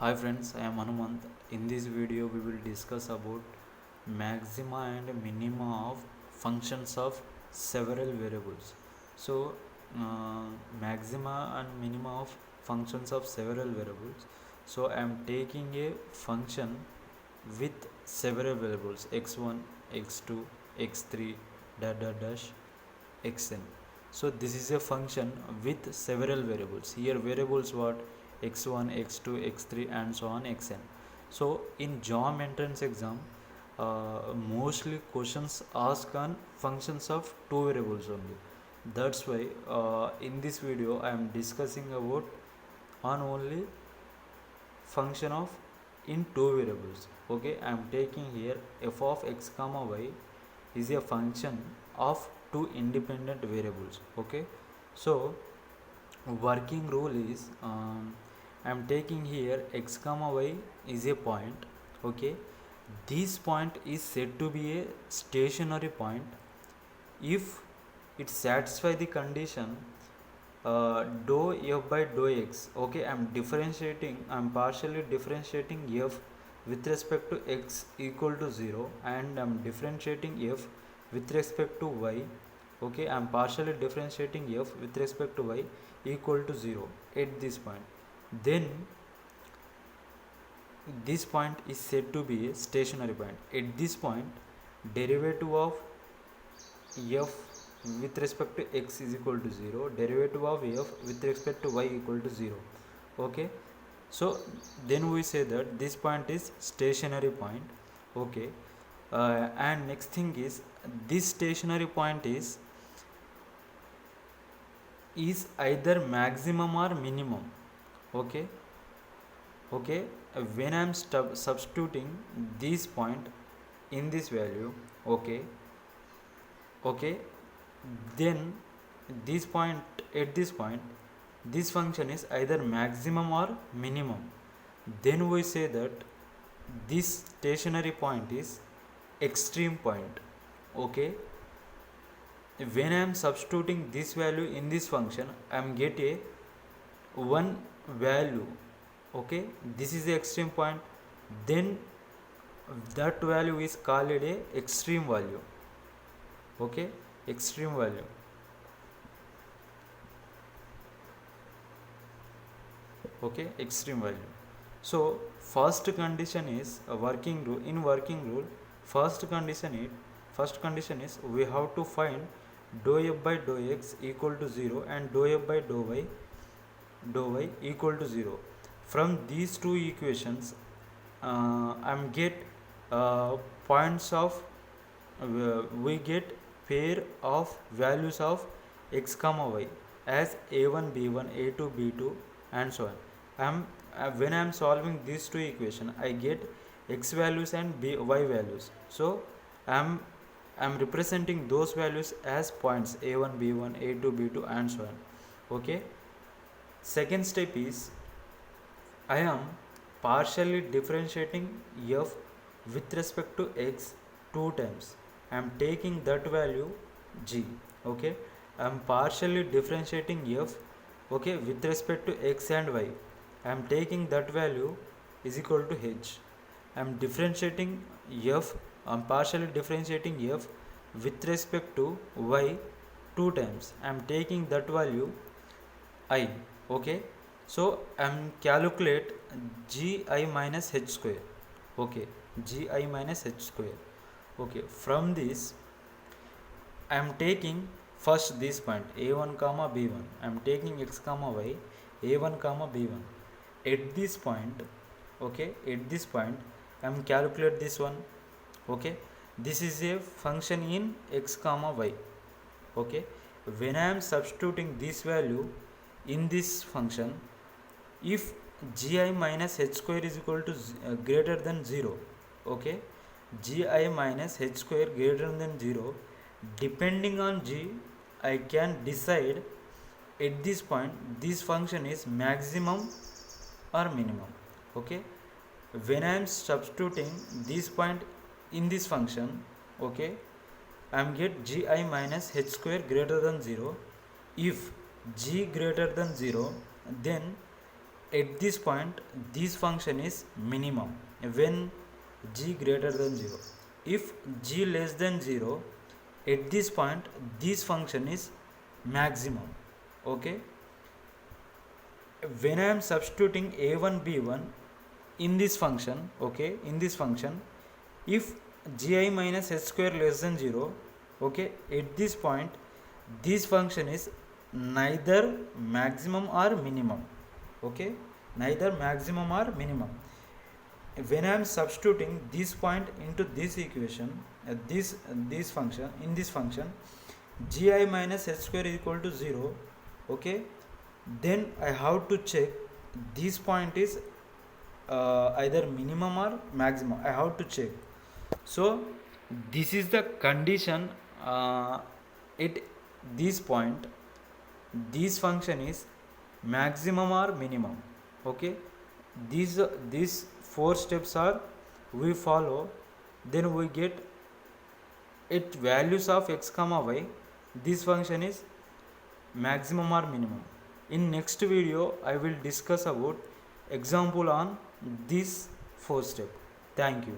Hi friends, I am Hanumant. In this video, we will discuss about maxima and minima of functions of several variables. So, maxima and minima of functions of several variables. So, I am taking a function with several variables x1, x2, x3, dash dash dash xn. So this is a function with several variables. Here variables what? X1, x2, x3 and so on xn. So in JOM entrance exam, mostly questions ask on functions of two variables only. That's why in this video I am discussing about on only function of in two variables. Okay, I am taking here f of x comma y is a function of two independent variables. Okay, so working rule is I am taking here x comma y is a point. Okay, this point is said to be a stationary point if it satisfies the condition dou f by dou x. Okay, I'm partially differentiating f with respect to x equal to 0 and I'm differentiating f with respect to y. Okay, I'm partially differentiating f with respect to y equal to 0 at this point. Then this point is said to be a stationary point. At this point, derivative of f with respect to x is equal to 0, derivative of f with respect to y equal to 0. Okay, so then we say that this point is stationary point. Okay, and next thing is this stationary point is either maximum or minimum. Okay, okay, when I am substituting this point in this value, okay, okay, then this point at this point this function is either maximum or minimum. Then we say that this stationary point is extreme point. Okay, when I am substituting this value in this function, I am get a one value. Okay, this is the extreme point, then that value is called a extreme value. Okay, extreme value. Okay, extreme value. So first condition is a working rule. In working rule, first condition is we have to find dou f by dou x equal to 0 and dou f by dou y equal to 0. From these two equations, I'm get points of we get pair of values of x comma y as a1 b1 a2 b2 and so on. When I am solving these two equations, I get x values and y values. So I'm representing those values as points a1 b1 a2 b2 and so on. Okay, second step is I am partially differentiating f with respect to x two times. I am taking that value g. Okay, I am partially differentiating f, okay, with respect to x and y. I am taking that value is equal to h. I am differentiating f, I am partially differentiating f with respect to y two times. I am taking that value I. Okay, so I am calculate gi minus h square. Okay, gi minus h square. Okay, from this I am taking first this point a1 comma b1. I am taking x comma y a1 comma b1. At this point, okay, at this point I am calculate this one. Okay, this is a function in x comma y. Okay, when I am substituting this value in this function, if gi minus h square is equal to greater than 0, okay, gi minus h square greater than 0, depending on g, I can decide at this point this function is maximum or minimum. Okay, when I am substituting this point in this function, okay, I am get gi minus h square greater than 0. If g greater than 0, then at this point this function is minimum when g greater than 0. If g less than 0, at this point this function is maximum. Okay, when I am substituting a1 b1 in this function, okay, in this function, if gi minus h square less than 0, okay, at this point this function is neither maximum or minimum. Okay, neither maximum or minimum. When I am substituting this point into this equation, this function, in this function gi minus h square is equal to 0, okay, then I have to check this point is either minimum or maximum. I have to check. So this is the condition at this point this function is maximum or minimum. Okay, these 4 steps are we follow, then we get at values of x comma y this function is maximum or minimum. In next video I will discuss about example on this 4 step. Thank you.